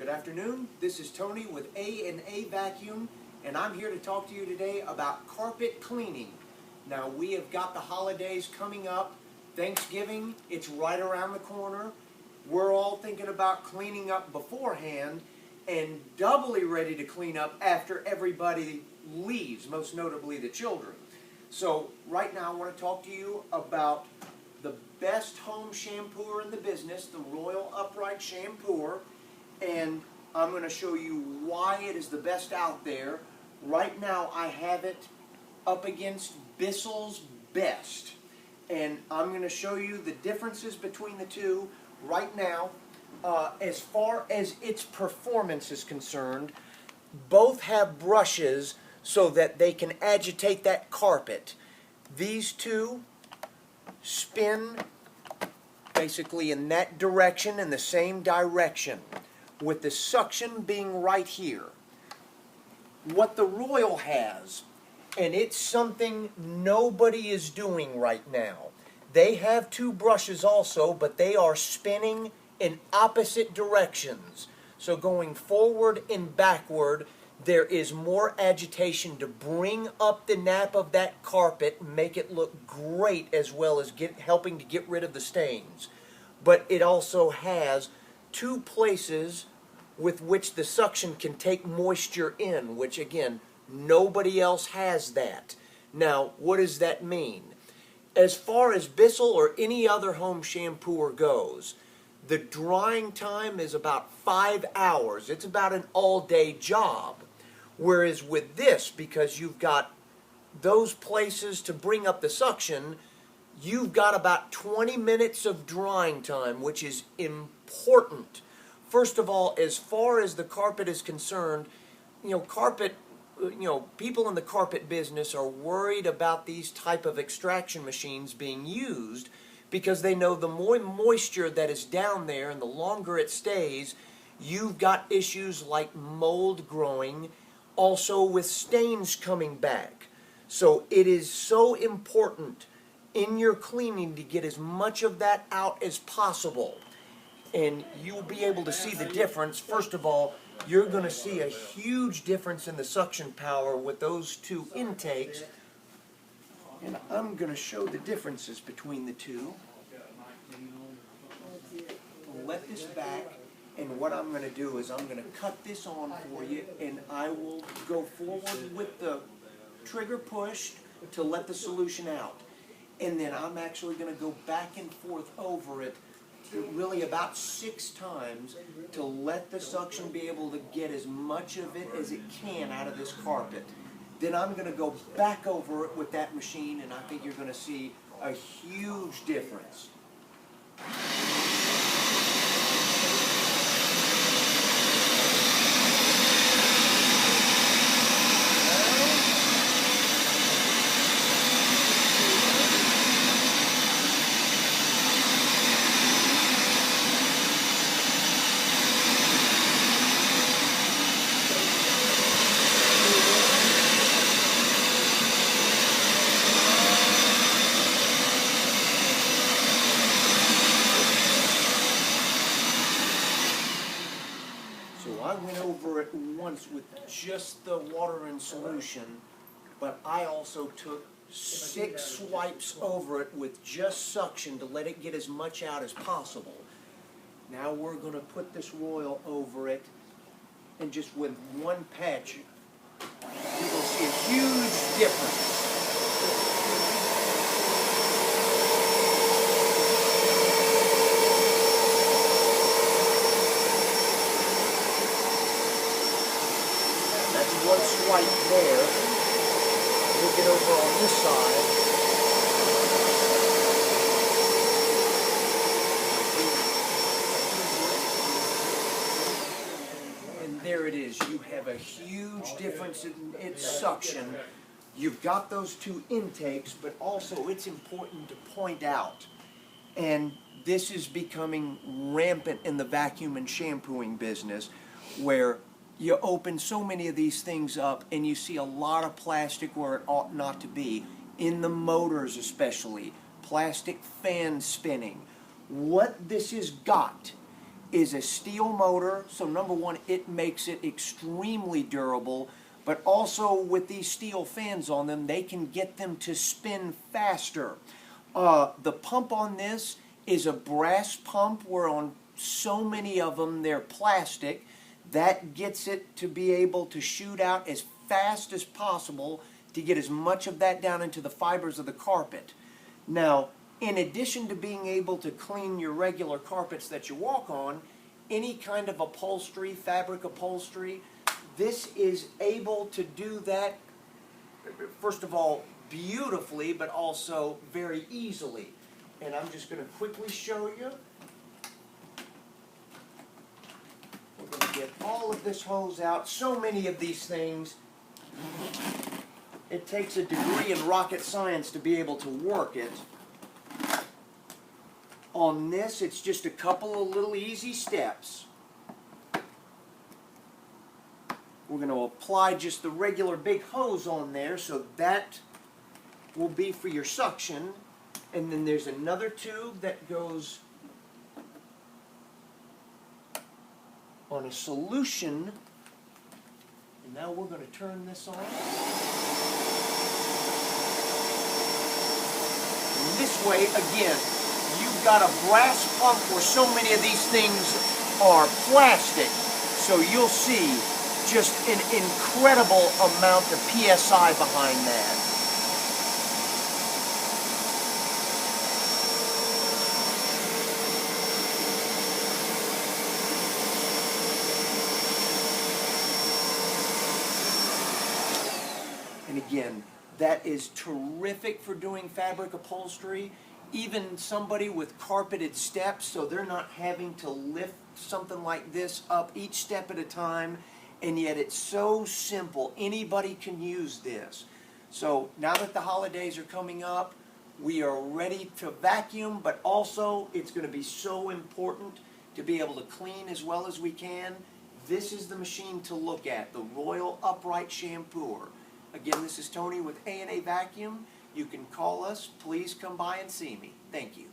Good afternoon. This is Tony with A&A Vacuum, and I'm here to talk to you today about carpet cleaning. Now, we have got the holidays coming up. Thanksgiving, it's right around the corner. We're all thinking about cleaning up beforehand and doubly ready to clean up after everybody leaves, most notably the children. So right now I want to talk to you about the best home shampooer in the business, the Royal Upright Shampooer, and I'm going to show you why it is the best out there. Right now I have it up against Bissell's Best, and I'm going to show you the differences between the two right now. As far as its performance is concerned, both have brushes so that they can agitate that carpet. These two spin basically in that direction, in the same direction, with the suction being right here. What the Royal has, and it's something nobody is doing right now, they have two brushes also, but they are spinning in opposite directions. So going forward and backward, there is more agitation to bring up the nap of that carpet and make it look great, as well as helping to get rid of the stains. But it also has two places with which the suction can take moisture in, which again, nobody else has that. Now, what does that mean? As far as Bissell or any other home shampooer goes, the drying time is about 5 hours. It's about an all-day job. Whereas with this, because you've got those places to bring up the suction, you've got about 20 minutes of drying time, which is important. First of all, as far as the carpet is concerned, people in the carpet business are worried about these type of extraction machines being used because they know the more moisture that is down there and the longer it stays, you've got issues like mold growing, also with stains coming back. So it is so important in your cleaning to get as much of that out as possible. And you'll be able to see the difference. First of all, you're going to see a huge difference in the suction power with those two intakes. And I'm going to show the differences between the two. I'll let this back, and what I'm going to do is I'm going to cut this on for you, and I will go forward with the trigger pushed to let the solution out. And then I'm actually going to go back and forth over it really about 6 times to let the suction be able to get as much of it as it can out of this carpet. Then I'm going to go back over it with that machine, and I think you're going to see a huge difference. So I went over it once with just the water in solution, but I also took 6 swipes over it with just suction to let it get as much out as possible. Now we're going to put this Royal over it, and just with one patch, you will see a huge difference. One swipe there. We'll get over on this side. And there it is. You have a huge difference in its suction. You've got those two intakes, but also it's important to point out, and this is becoming rampant in the vacuum and shampooing business, where you open so many of these things up and you see a lot of plastic where it ought not to be, in the motors especially, plastic fans spinning. What this has got is a steel motor, so number one, it makes it extremely durable, but also with these steel fans on them, they can get them to spin faster. The pump on this is a brass pump, where on so many of them they're plastic. That gets it to be able to shoot out as fast as possible to get as much of that down into the fibers of the carpet. Now, in addition to being able to clean your regular carpets that you walk on, any kind of upholstery, fabric upholstery, this is able to do that, first of all, beautifully, but also very easily. And I'm just going to quickly show you. We're going to get all of this hose out. So many of these things, it takes a degree in rocket science to be able to work it. On this, it's just a couple of little easy steps. We're going to apply just the regular big hose on there, so that will be for your suction. And then there's another tube that goes on a solution. And now we're going to turn this on. And this way, again, you've got a brass pump where so many of these things are plastic. So you'll see just an incredible amount of PSI behind that. And again, that is terrific for doing fabric upholstery. Even somebody with carpeted steps, so they're not having to lift something like this up each step at a time, and yet it's so simple. Anybody can use this. So now that the holidays are coming up, we are ready to vacuum, but also it's going to be so important to be able to clean as well as we can. This is the machine to look at, the Royal Upright Shampooer. Again, this is Tony with A&A Vacuum. You can call us. Please come by and see me. Thank you.